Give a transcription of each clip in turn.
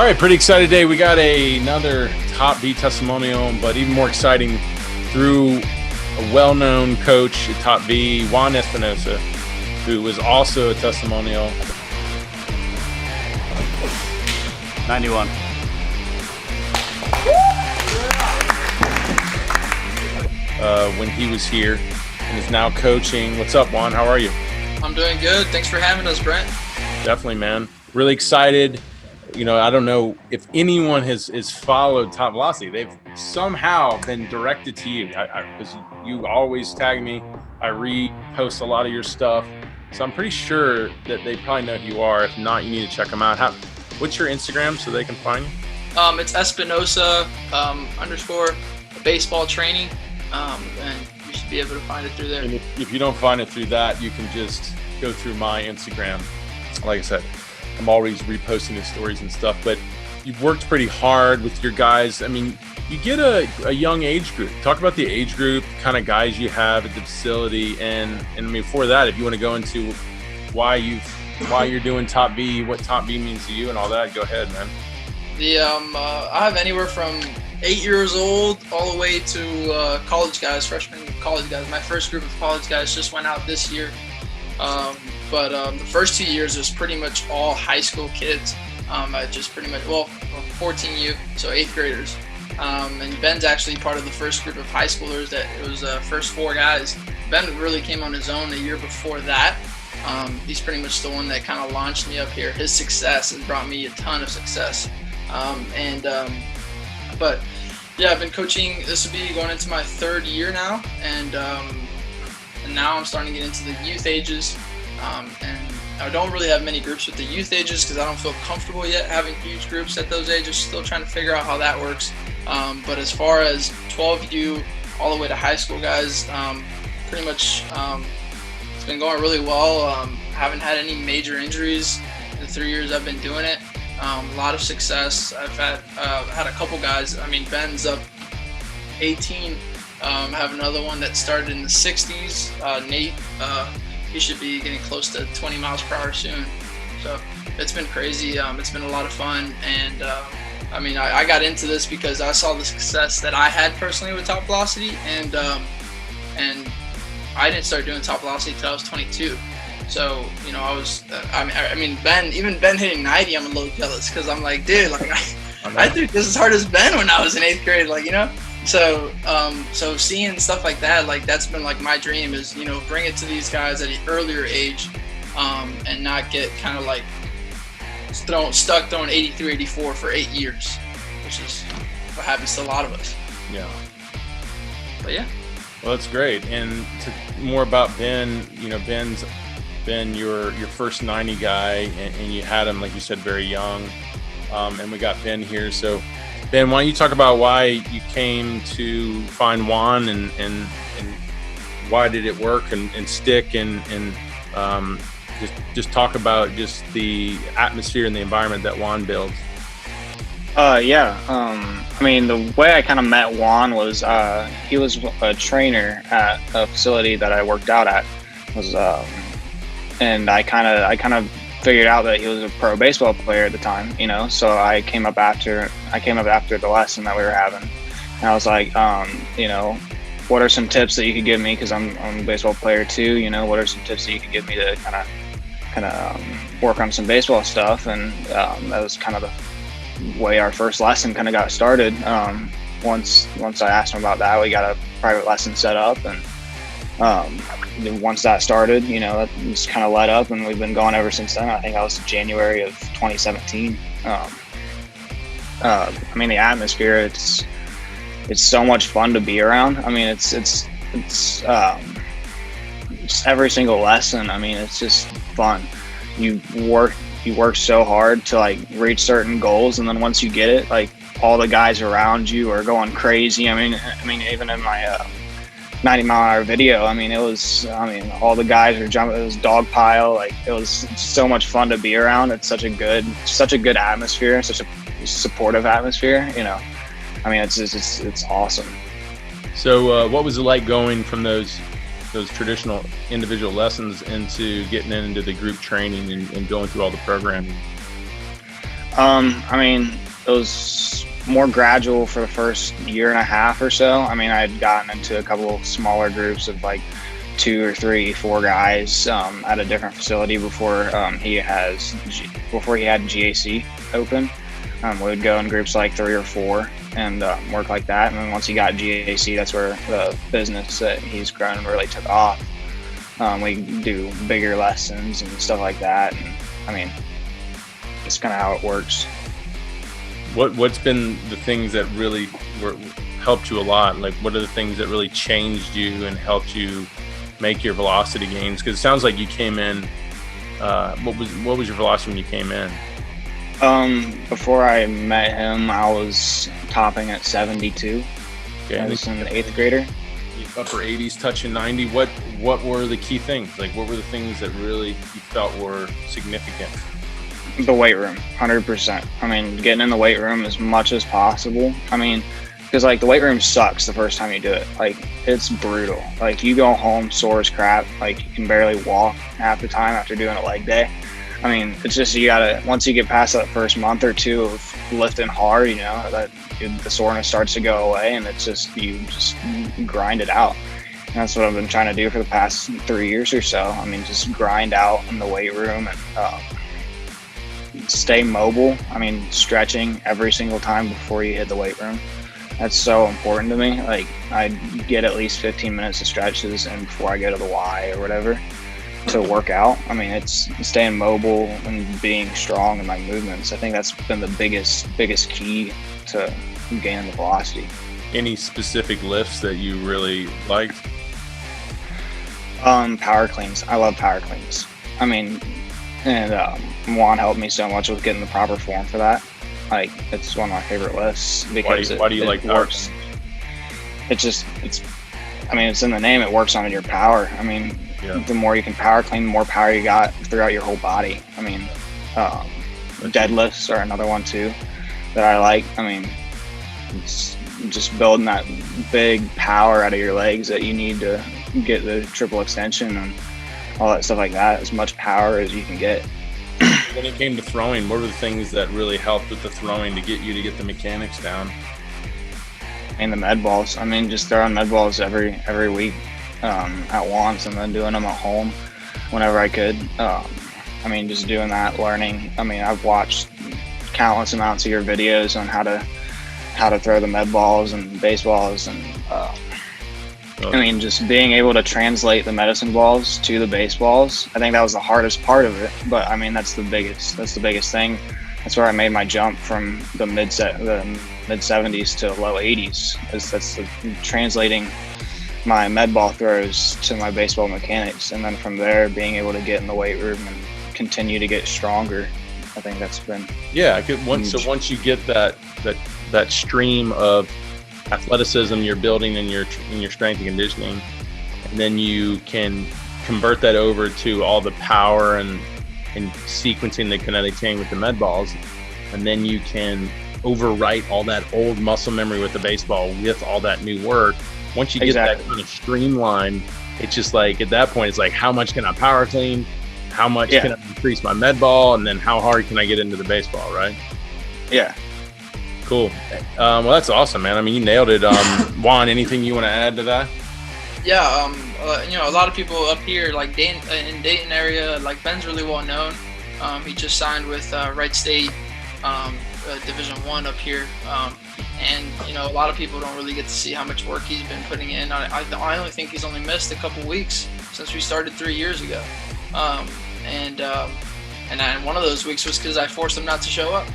All right, pretty excited today. We got another Top V testimonial, but even more exciting through a well-known coach at Top V, Juan Espinosa, who was also a testimonial. 91. When he was here and is now coaching. What's up, Juan? How are you? I'm doing good. Thanks for having us, Brent. Definitely, man. Really excited. You know, I don't know if anyone has followed TopVelocity. They've somehow been directed to you because you always tag me. I repost a lot of your stuff. So I'm pretty sure that they probably know who you are. If not, you need to check them out. What's your Instagram so they can find you? It's Espinosa _ baseball training. And you should be able to find it through there. And if you don't find it through that, you can just go through my Instagram. Like I said, I'm always reposting the stories and stuff, but you've worked pretty hard with your guys. I mean, you get a young age group. Talk about the age group, kind of guys you have at the facility. And I mean, before that, if you want to go into why you're doing Top V, what Top V means to you and all that, go ahead, man. I have anywhere from 8 years old all the way to college guys, freshmen college guys. My first group of college guys just went out this year. But the first 2 years was pretty much all high school kids. I just pretty much, 14U, so 8th graders. And Ben's actually part of the first group of high schoolers that it was first 4 guys. Ben really came on his own the year before that. He's pretty much the one that kind of launched me up here. His success has brought me a ton of success. But yeah, I've been coaching. This will be going into my 3rd year now, and now I'm starting to get into the youth ages. And I don't really have many groups with the youth ages because I don't feel comfortable yet having huge groups at those ages. Still trying to figure out how that works. But as far as 12U all the way to high school guys, pretty much it's been going really well. Haven't had any major injuries in the 3 years I've been doing it. A lot of success. I've had a couple guys. I mean, Ben's up 18. Have another one that started in the 60s. Nate, he should be getting close to 20 miles per hour soon. So it's been crazy. It's been a lot of fun. And I mean, I got into this because I saw the success that I had personally with TopVelocity, and I didn't start doing TopVelocity until I was 22. So, you know, I mean, Ben hitting 90, I'm a little jealous because I'm like, dude, like I threw just as hard as Ben when I was in 8th grade, like, you know. So, so seeing stuff like that, like that's been like my dream is, you know, bring it to these guys at an earlier age, and not get kind of like stuck throwing 83, 84 for 8 years, which is what happens to a lot of us. Yeah. But yeah. Well, that's great. And more about Ben, you know, Ben's been your first 90 guy, and you had him, like you said, very young. And we got Ben here. So, Ben, why don't you talk about why you came to find Juan and why did it work and stick and just talk about just the atmosphere and the environment that Juan builds. Yeah. I mean, the way I kind of met Juan was he was a trainer at a facility that I worked out at. And I kind of figured out that he was a pro baseball player at the time, you know. So I came up after the lesson that we were having, and I was like, you know, what are some tips that you could give me, because I'm a baseball player too, you know. What are some tips that you could give me to kind of work on some baseball stuff? And that was kind of the way our first lesson kind of got started. Once I asked him about that, we got a private lesson set up, and once that started, you know, that just kind of led up, and we've been going ever since then. I think that was January of 2017. I mean, the atmosphere, it's so much fun to be around. I mean, it's just every single lesson. I mean, it's just fun. You work so hard to like reach certain goals, and then once you get it, like all the guys around you are going crazy. I mean, even in my 90-mile-an-hour video, I mean, all the guys were jumping. It was dog pile. Like, it was so much fun to be around. It's such a good atmosphere, such a supportive atmosphere, you know. I mean, it's awesome. So what was it like going from those traditional individual lessons into getting into the group training and going through all the programming? I mean, it was more gradual for the first year and a half or so. I mean, I had gotten into a couple of smaller groups of like 2 or 3, 4 guys at a different facility before he had GAC open. We would go in groups like 3 or 4 and work like that. And then once he got GAC, that's where the business that he's grown really took off. We do bigger lessons and stuff like that. And I mean, it's kind of how it works. What's been the things that really helped you a lot? Like, what are the things that really changed you and helped you make your velocity gains? Because it sounds like you came in. What was your velocity when you came in? Before I met him, I was topping at 72. Okay, I was an 8th grader. Upper 80s, touching 90. What were the key things? Like, what were the things that really you felt were significant? The weight room, 100%. I mean, getting in the weight room as much as possible. I mean, because like the weight room sucks the first time you do it. Like, it's brutal. Like, you go home sore as crap. Like, you can barely walk half the time after doing a leg day. I mean, it's just, you gotta, once you get past that first month or 2 of lifting hard, you know, that the soreness starts to go away, and it's just, you just grind it out. And that's what I've been trying to do for the past 3 years or so. I mean, just grind out in the weight room and stay mobile. I mean, stretching every single time before you hit the weight room. That's so important to me. Like, I get at least 15 minutes of stretches and before I go to the Y or whatever to work out. I mean, it's staying mobile and being strong in my movements. I think that's been the biggest key to gaining the velocity. Any specific lifts that you really liked? Power cleans. I love power cleans. I mean, and Juan helped me so much with getting the proper form for that. Like, it's one of my favorite lifts because why do you like power works. It's I mean, it's in the name. It works on your power. I mean, the more you can power clean, the more power you got throughout your whole body. I mean, deadlifts are another one too that I like. I mean, it's just building that big power out of your legs that you need to get the triple extension and all that stuff like that. As much power as you can get. When it came to throwing, what were the things that really helped with the throwing to get the mechanics down? And the med balls. I mean, just throwing med balls every week at once, and then doing them at home whenever I could. I mean, just doing that, learning. I mean, I've watched countless amounts of your videos on how to throw the med balls and baseballs, and I mean, just being able to translate the medicine balls to the baseballs. I think that was the hardest part of it, but I mean, that's the biggest thing. That's where I made my jump from the mid 70s to low 80s. That's translating my med ball throws to my baseball mechanics, and then from there being able to get in the weight room and continue to get stronger. I think that's been So once you get that stream of athleticism you're building in your strength and conditioning, and then you can convert that over to all the power and sequencing the kinetic chain with the med balls, and then you can overwrite all that old muscle memory with the baseball with all that new work. Once you get that kind of streamlined, it's just like, at that point, it's like, how much can I power clean? How much can I increase my med ball? And then how hard can I get into the baseball, right? Yeah. Cool. Well, that's awesome, man. I mean, you nailed it. Juan, anything you want to add to that? Yeah, you know, a lot of people up here, like in Dayton area, like Ben's really well known. He just signed with Wright State, Division I up here. And, you know, a lot of people don't really get to see how much work he's been putting in. I only think he's only missed a couple weeks since we started 3 years ago. And one of those weeks was because I forced him not to show up.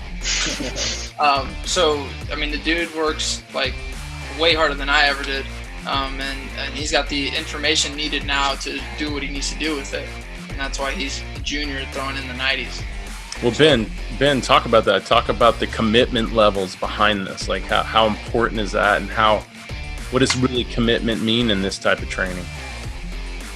So, I mean, the dude works like way harder than I ever did. And he's got the information needed now to do what he needs to do with it. And that's why he's a junior throwing in the 90s. Well, Ben, talk about that. Talk about the commitment levels behind this. Like, how important is that, and what does really commitment mean in this type of training?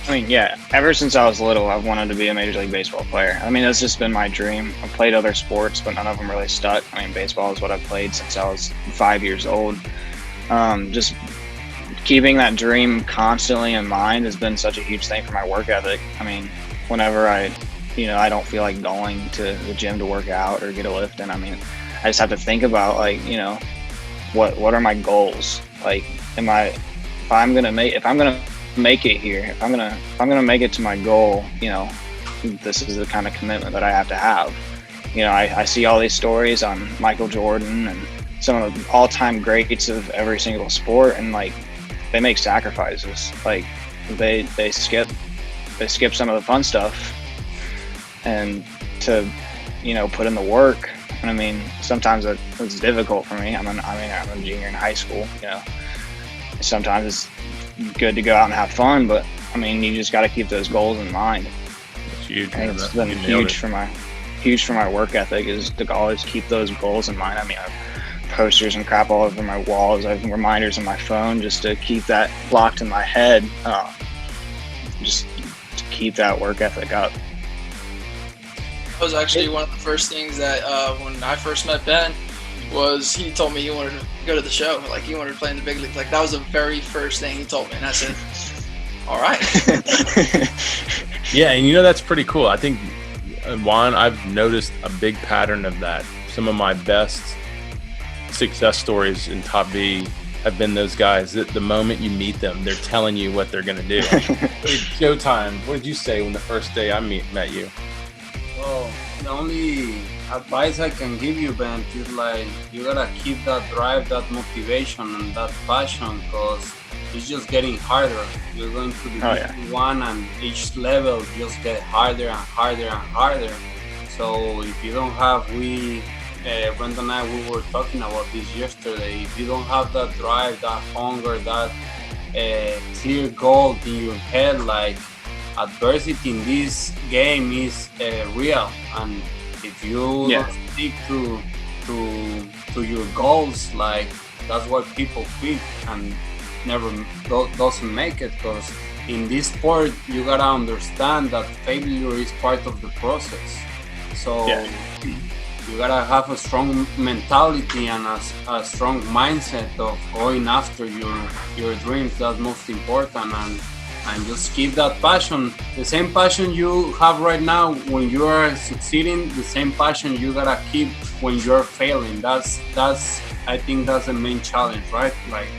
I mean, yeah, ever since I was little, I've wanted to be a Major League Baseball player. I mean, that's just been my dream. I've played other sports, but none of them really stuck. I mean, baseball is what I've played since I was 5 years old. Just keeping that dream constantly in mind has been such a huge thing for my work ethic. I mean, whenever I I don't feel like going to the gym to work out or get a lift in. I mean, I just have to think about like, what are my goals? Like, if I'm gonna make it here, if I'm gonna make it to my goal, this is the kind of commitment that I have to have. I see all these stories on Michael Jordan and some of the all-time greats of every single sport, and like they make sacrifices. Like they skip some of the fun stuff and to put in the work. And I mean, sometimes it's difficult for me. I'm a junior in high school. Sometimes it's good to go out and have fun, but I mean, you just got to keep those goals in mind. It's huge. And it's been huge for my work ethic, is to always keep those goals in mind. I mean, I have posters and crap all over my walls. I have reminders on my phone just to keep that locked in my head, just to keep that work ethic up. That was actually one of the first things that when I first met Ben, was he told me he wanted to go to the show, like he wanted to play in the big league. Like that was the very first thing he told me, and I said, all right. Yeah, and that's pretty cool. I think, Juan, I've noticed a big pattern of that. Some of my best success stories in Top V have been those guys that the moment you meet them, they're telling you what they're going to do. Showtime, what did you say when the first day I met you? Well, the only advice I can give you, Ben, is like you gotta keep that drive, that motivation, and that passion, because it's just getting harder. You're going to the one, and each level just get harder and harder and harder. So if you don't have, Brenda and I, we were talking about this yesterday. If you don't have that drive, that hunger, that clear goal in your head, like adversity in this game is real, and if you don't stick to your goals, like that's why people quit and never doesn't make it. Because in this sport, you gotta understand that failure is part of the process. So you gotta have a strong mentality and a strong mindset of going after your dreams. That's most important, and just keep that passion, the same passion you have right now when you are succeeding, the same passion you gotta keep when you're failing. That's I think that's the main challenge, right? Like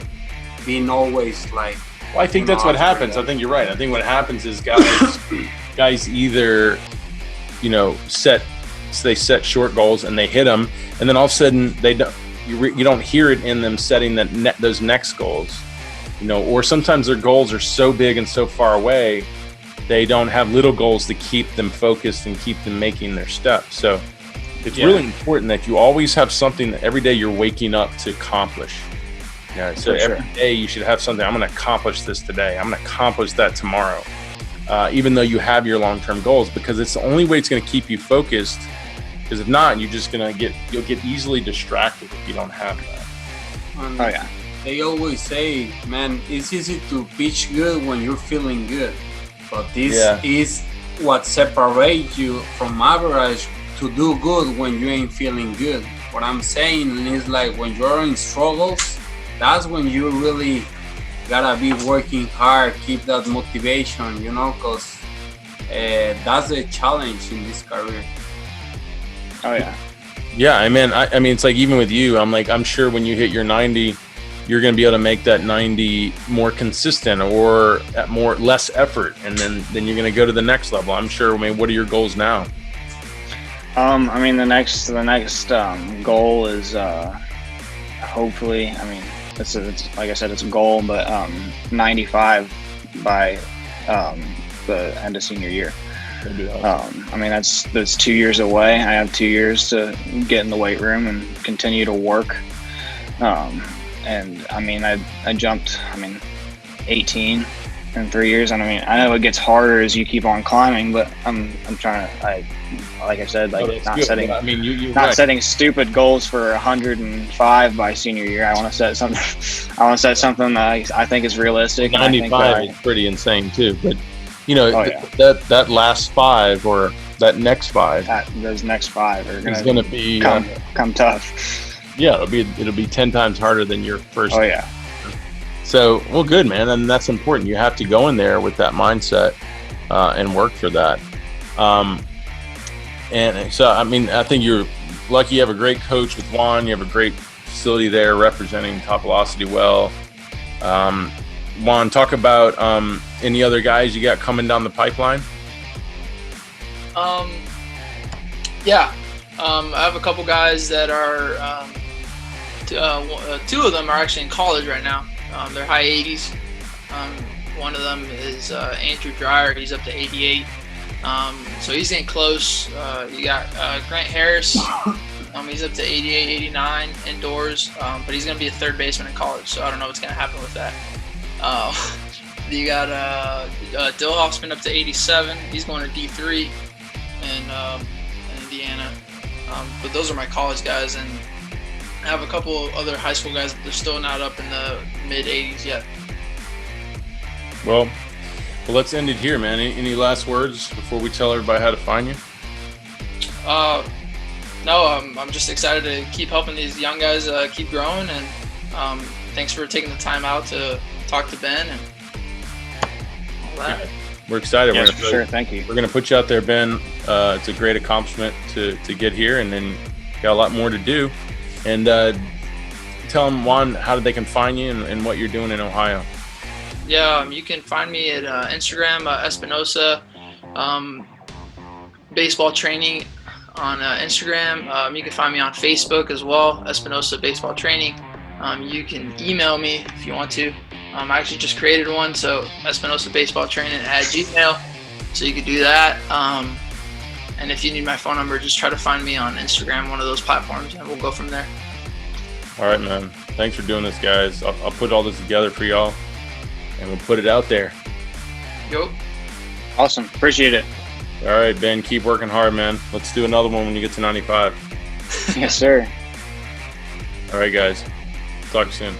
being always like. Well, I think that's what happens. I think you're right. I think what happens is guys either, they set short goals and they hit them, and then all of a sudden you don't hear it in them setting those next goals. Or sometimes their goals are so big and so far away, they don't have little goals to keep them focused and keep them making their steps. So it's really important that you always have something that every day you're waking up to accomplish. So every day you should have something. I'm going to accomplish this today. I'm going to accomplish that tomorrow. Even though you have your long-term goals, because it's the only way it's going to keep you focused. Because if not, you'll get easily distracted if you don't have that. They always say, man, it's easy to pitch good when you're feeling good. But this is what separates you from average to do good when you ain't feeling good. What I'm saying is like when you're in struggles, that's when you really gotta be working hard, keep that motivation, because that's a challenge in this career. Yeah, I mean, it's like even with you, I'm sure when you hit your 90, you're going to be able to make that 90 more consistent or at less effort, and then you're going to go to the next level. I'm sure. I mean, what are your goals now? The next goal is hopefully. I mean, it's like I said, it's a goal, but 95 by the end of senior year. That's 2 years away. I have 2 years to get in the weight room and continue to work. And I jumped 18 in 3 years, and I know it gets harder as you keep on climbing, but I'm trying to, like I said, setting stupid goals for 105 by senior year. I want to set something that I think is realistic. 95 is pretty insane too, but that last 5 or that next 5, those next 5 are going to be come tough. Yeah, it'll be 10 times harder than your first. Oh yeah. So, well, good, man, and that's important. You have to go in there with that mindset and work for that. And so, I mean, I think you're lucky you have a great coach with Juan. You have a great facility there representing TopVelocity well. Juan, talk about any other guys you got coming down the pipeline? Yeah. I have a couple guys that are, two of them are actually in college right now. They're high 80s. One of them is Andrew Dreyer. He's up to 88. So he's getting close. You got Grant Harris. He's up to 88, 89 indoors, but he's going to be a third baseman in college, so I don't know what's going to happen with that. You got Dillhoff's been up to 87. He's going to D3 in Indiana. But those are my college guys, and I have a couple other high school guys, but they're still not up in the mid-80s yet. Well, let's end it here, man. Any last words before we tell everybody how to find you? No, I'm just excited to keep helping these young guys keep growing, and thanks for taking the time out to talk to Ben and all that. Yeah, we're excited. Yes, for sure. Thank you. We're going to put you out there, Ben. It's a great accomplishment to get here, and then got a lot more to do. And tell them, Juan, how they can find you and what you're doing in Ohio. Yeah, you can find me at Instagram, Espinosa Baseball Training on Instagram. You can find me on Facebook as well, Espinosa Baseball Training. You can email me if you want to. I actually just created one, so Espinosa Baseball Training at Gmail, so you could do that. And if you need my phone number, just try to find me on Instagram, one of those platforms, and we'll go from there. All right, man. Thanks for doing this, guys. I'll put all this together for y'all, and we'll put it out there. Yo. Awesome. Appreciate it. All right, Ben, keep working hard, man. Let's do another one when you get to 95. Yes, sir. All right, guys. Talk soon.